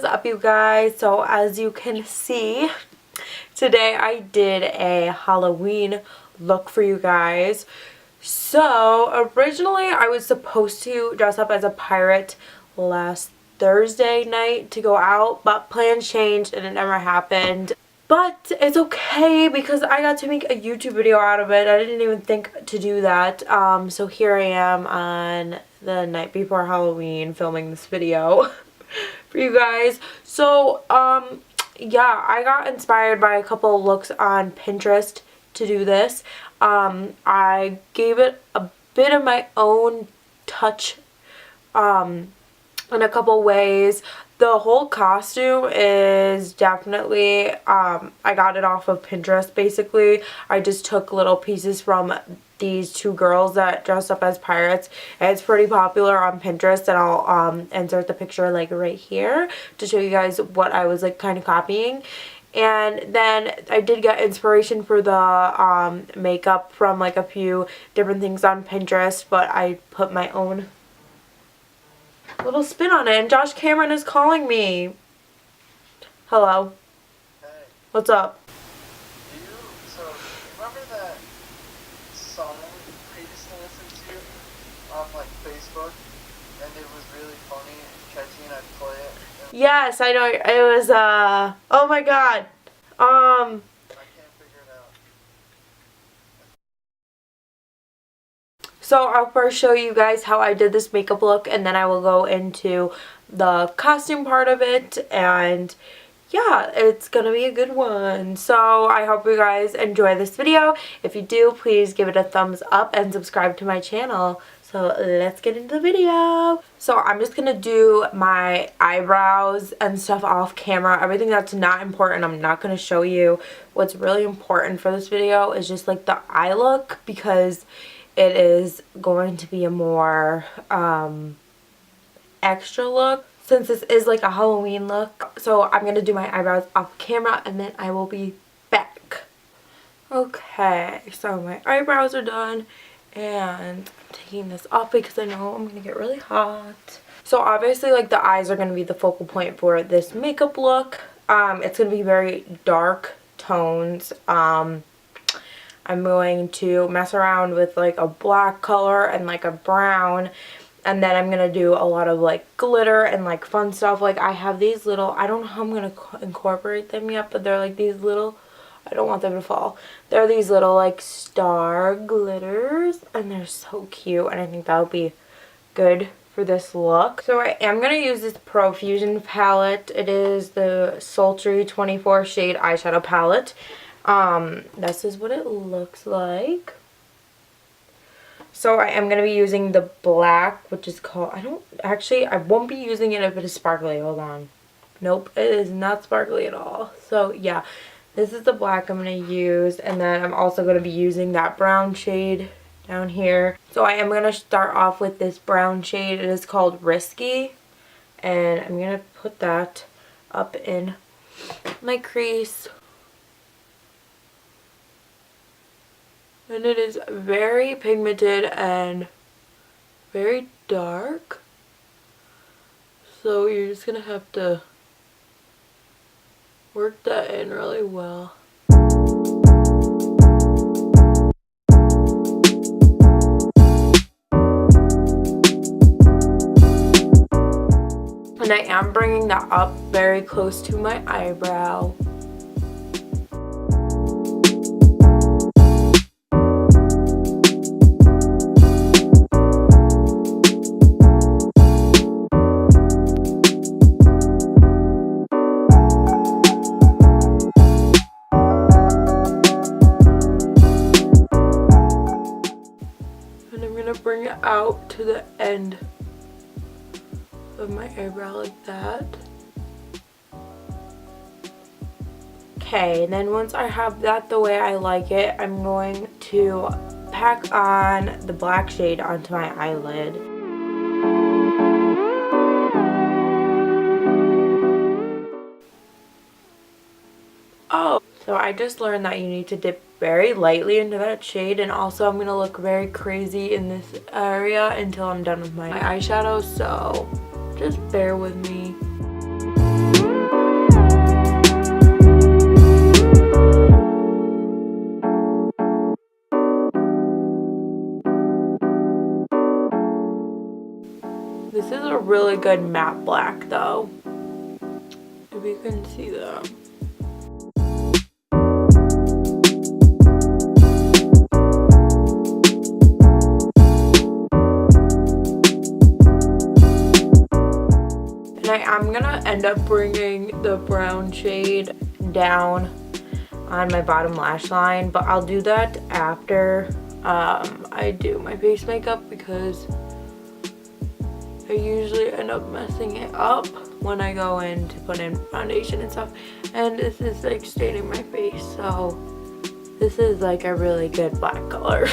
up, you guys? So as you can see, today I did a Halloween look for you guys. So originally I was supposed to dress up as a pirate last Thursday night to go out, but plans changed and it never happened. But it's okay because I got to make a YouTube video out of it. I didn't even think to do that. So here I am on the night before Halloween filming this video for you guys. So yeah, I got inspired by a couple of looks on Pinterest to do this. I gave it a bit of my own touch in a couple ways. The whole costume is definitely, I got it off of Pinterest basically. I just took little pieces from these two girls that dressed up as pirates. And it's pretty popular on Pinterest, and I'll insert the picture like right here to show you guys what I was like kind of copying. And then I did get inspiration for the makeup from like a few different things on Pinterest, but I put my own little spin on it. And Josh Cameron is calling me. Hello. Hey. What's up? So remember that song I used to listen to on like Facebook, and it was really funny and catchy, and I'd play it? Yes, I know. It was oh my god. I can't figure it out. So I'll first show you guys how I did this makeup look, and then I will go into the costume part of it, and yeah, it's gonna be a good one. So I hope you guys enjoy this video. If you do, please give it a thumbs up and subscribe to my channel. So let's get into the video. So I'm just gonna do my eyebrows and stuff off camera. Everything that's not important, I'm not gonna show you. What's really important for this video is just like the eye look, because it is going to be a more extra look since this is like a Halloween look. So I'm going to do my eyebrows off camera and then I will be back. Okay, so my eyebrows are done and I'm taking this off because I know I'm going to get really hot. So obviously like the eyes are going to be the focal point for this makeup look. It's going to be very dark tones. I'm going to mess around with like a black color and like a brown, and then I'm going to do a lot of like glitter and like fun stuff. Like I have these little, I don't know how I'm going to incorporate them yet, but they're like these little, I don't want them to fall. They're these little like star glitters, and they're so cute, and I think that'll be good for this look. So I am going to use this Profusion palette. It is the Sultry 24 shade eyeshadow palette. This is what it looks like. So I am going to be using the black, which is called, I won't be using it if it is sparkly. Hold on. Nope, it is not sparkly at all. So yeah, this is the black I'm going to use, and then I'm also going to be using that brown shade down here. So I am going to start off with this brown shade. It is called Risky, and I'm going to put that up in my crease. And it is very pigmented and very dark. So you're just going to have to work that in really well. And I am bringing that up very close to my eyebrow. Bring it out to the end of my eyebrow like that. Okay, and then once I have that the way I like it, I'm going to pack on the black shade onto my eyelid. Oh, so I just learned that you need to dip very lightly into that shade, and also I'm going to look very crazy in this area until I'm done with my eyeshadow, so just bear with me. This is a really good matte black though, if you can see that. And I'm gonna end up bringing the brown shade down on my bottom lash line, but I'll do that after I do my face makeup, because I usually end up messing it up when I go in to put in foundation and stuff, and this is like staining my face, so this is like a really good black color.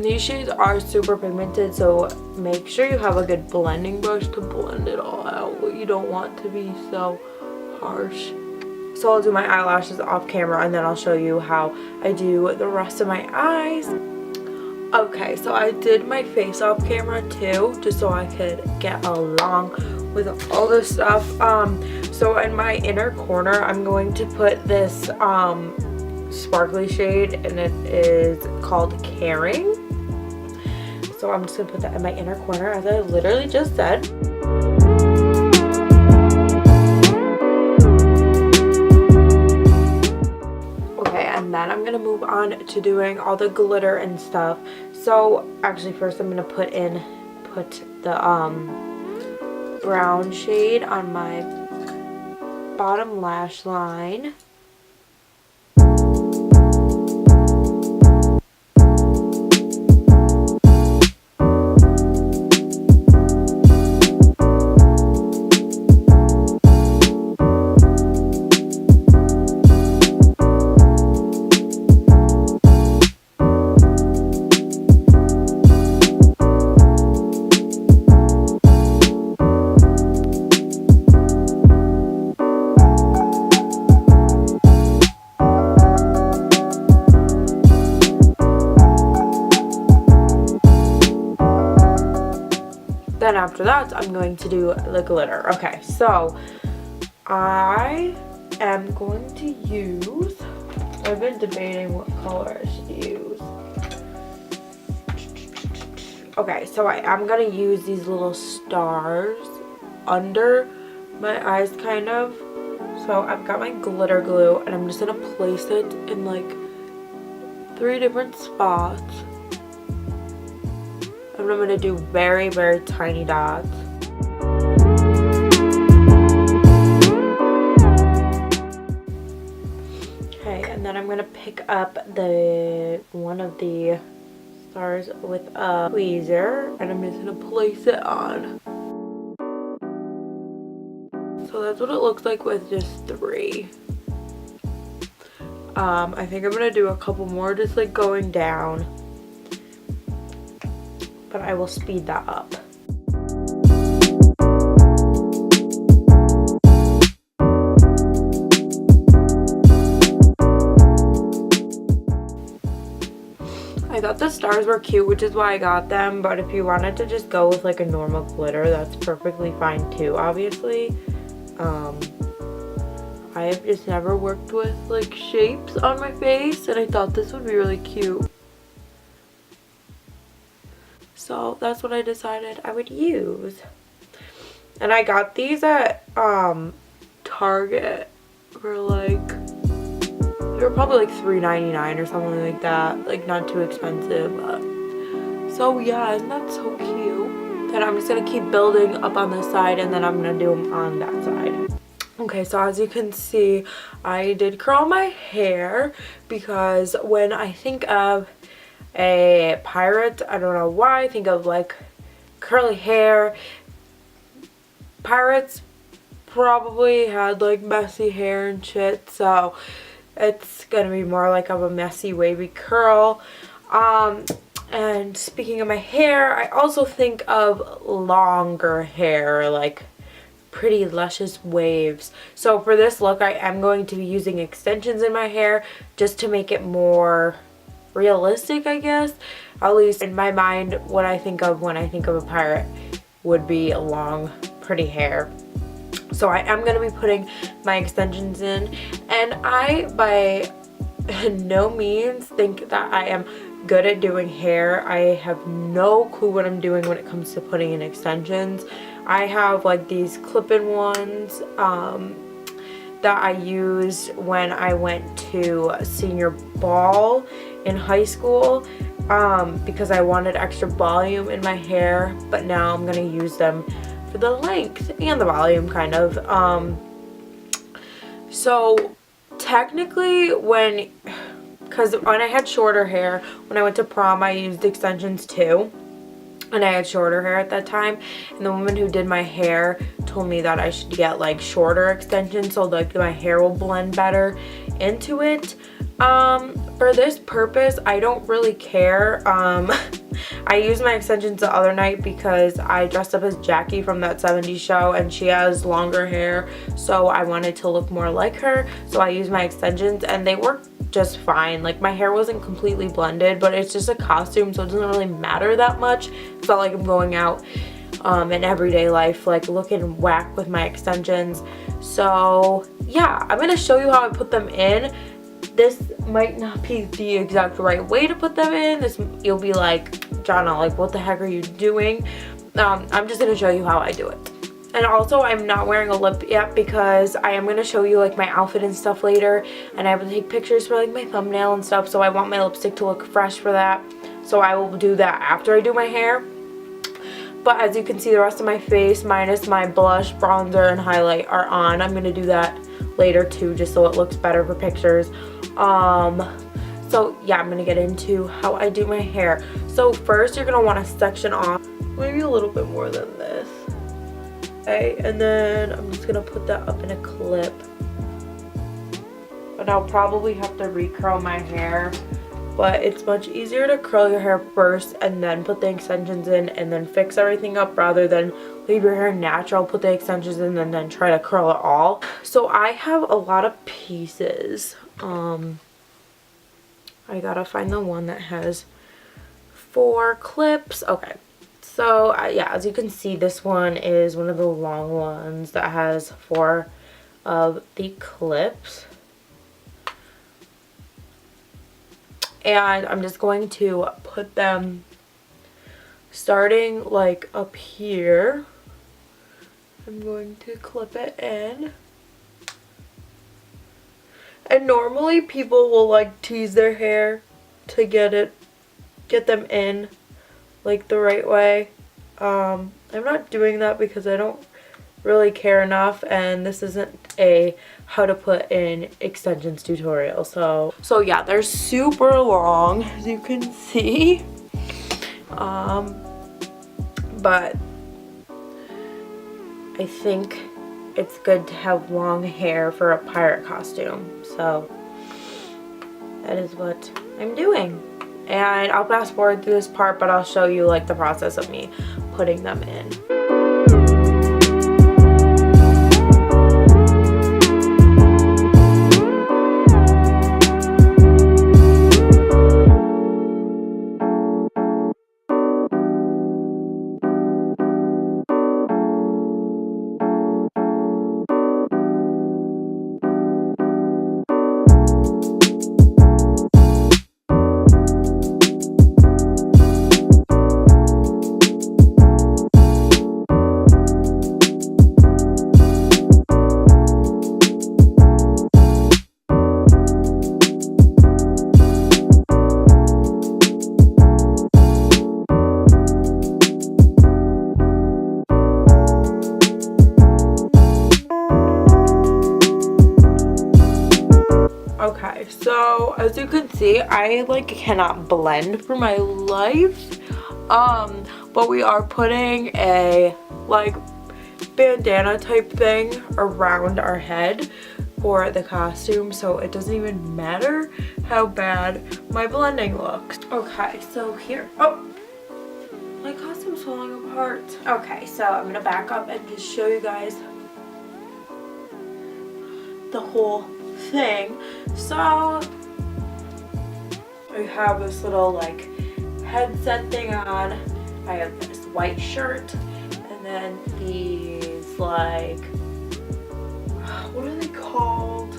These shades are super pigmented, so make sure you have a good blending brush to blend it all out. You don't want to be so harsh. So I'll do my eyelashes off camera, and then I'll show you how I do the rest of my eyes. Okay, so I did my face off camera too, just so I could get along with all this stuff. So in my inner corner, I'm going to put this sparkly shade, and it is called Caring. So I'm just going to put that in my inner corner, as I literally just said. Okay, and then I'm going to move on to doing all the glitter and stuff. So actually first I'm going to put the brown shade on my bottom lash line. Then after that, I'm going to do the glitter. Okay, so I am going to use, I've been debating what color I should use. Okay, so I am going to use these little stars under my eyes, kind of. So I've got my glitter glue, and I'm just going to place it in like 3 different spots. And I'm going to do very, very tiny dots. Okay, and then I'm going to pick up one of the stars with a tweezer, and I'm just going to place it on. So that's what it looks like with just 3. I think I'm going to do a couple more just like going down. But I will speed that up. I thought the stars were cute, which is why I got them, but if you wanted to just go with like a normal glitter, that's perfectly fine too, obviously. I have just never worked with like shapes on my face, and I thought this would be really cute. So that's what I decided I would use. And I got these at Target for like, they were probably like $3.99 or something like that. Like not too expensive. But. So yeah, isn't that so cute? Then I'm just going to keep building up on this side, and then I'm going to do them on that side. Okay, so as you can see, I did curl my hair, because when I think of a pirate, I don't know why I think of like curly hair. Pirates probably had like messy hair and shit, so it's gonna be more like of a messy wavy curl. And speaking of my hair, I also think of longer hair, like pretty luscious waves. So for this look, I am going to be using extensions in my hair just to make it more realistic, I guess. At least in my mind, what I think of when I think of a pirate would be long, pretty hair. So I am going to be putting my extensions in, and by no means think that I am good at doing hair. I have no clue what I'm doing when it comes to putting in extensions. I have like these clip-in ones that I used when I went to senior ball in high school because I wanted extra volume in my hair, but now I'm gonna use them for the length and the volume kind of. So technically because when I had shorter hair, when I went to prom, I used extensions too. And I had shorter hair at that time, and the woman who did my hair told me that I should get like shorter extensions so like my hair will blend better into it. For this purpose, I don't really care. I used my extensions the other night because I dressed up as Jackie from that 70s show, and she has longer hair, so I wanted to look more like her, so I used my extensions and they worked just fine. Like, my hair wasn't completely blended, but it's just a costume, so it doesn't really matter that much. It's not like I'm going out in everyday life like looking whack with my extensions. So yeah, I'm gonna show you how I put them in. This might not be the exact right way to put them in. You'll be like, Jonna, like, what the heck are you doing? I'm just gonna show you how I do it. And also, I'm not wearing a lip yet because I am going to show you like my outfit and stuff later, and I have to take pictures for like my thumbnail and stuff, so I want my lipstick to look fresh for that. So I will do that after I do my hair. But as you can see, the rest of my face minus my blush, bronzer, and highlight are on. I'm going to do that later too, just so it looks better for pictures. So yeah, I'm going to get into how I do my hair. So first, you're going to want to section off maybe a little bit more than this. Okay, and then I'm just gonna put that up in a clip. And I'll probably have to recurl my hair, but it's much easier to curl your hair first and then put the extensions in and then fix everything up rather than leave your hair natural, put the extensions in, and then try to curl it all. So I have a lot of pieces. I gotta find the one that has 4 clips. Okay. So yeah, as you can see, this one is one of the long ones that has 4 of the clips. And I'm just going to put them starting like up here. I'm going to clip it in. And normally people will like tease their hair to get them in like the right way. I'm not doing that because I don't really care enough, and this isn't a how to put in extensions tutorial. So yeah, they're super long, as you can see. But I think it's good to have long hair for a pirate costume. So that is what I'm doing. And I'll fast forward through this part, but I'll show you like the process of me putting them in. Okay, so as you can see, I like cannot blend for my life. But we are putting a like bandana type thing around our head for the costume, so it doesn't even matter how bad my blending looks. Okay, so here, oh, my costume's falling apart. Okay, so I'm gonna back up and just show you guys the whole thing. So I have this little like headset thing on. I have this white shirt, and then these like, what are they called?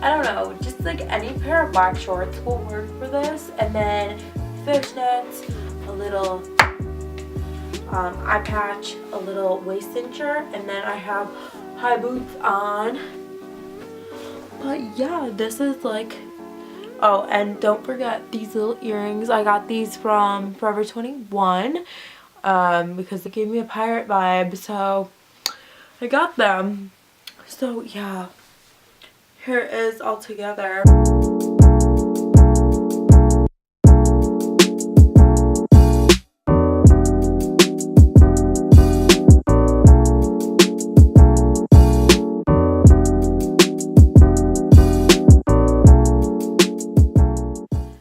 I don't know, just like any pair of black shorts will work for this. And then fishnets, a little eye patch, a little waist cincher, and then I have high boots on. But yeah, this is like, oh, and don't forget these little earrings. I got these from Forever 21 because it gave me a pirate vibe, so I got them. So yeah, here it is all together.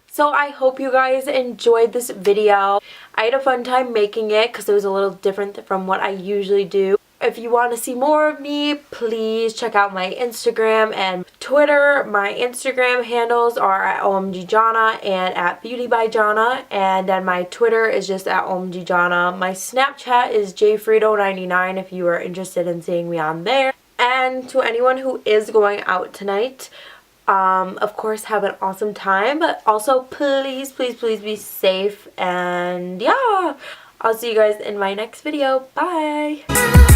So I hope you guys enjoyed this video. I had a fun time making it because it was a little different from what I usually do. If you want to see more of me, please check out my Instagram and Twitter. My Instagram handles are at omgjana and at beautybyjana, and then my Twitter is just at omgjana. My Snapchat is jfredo99 if you are interested in seeing me on there. And to anyone who is going out tonight, of course, have an awesome time, but also please, please, please be safe. And yeah, I'll see you guys in my next video. Bye!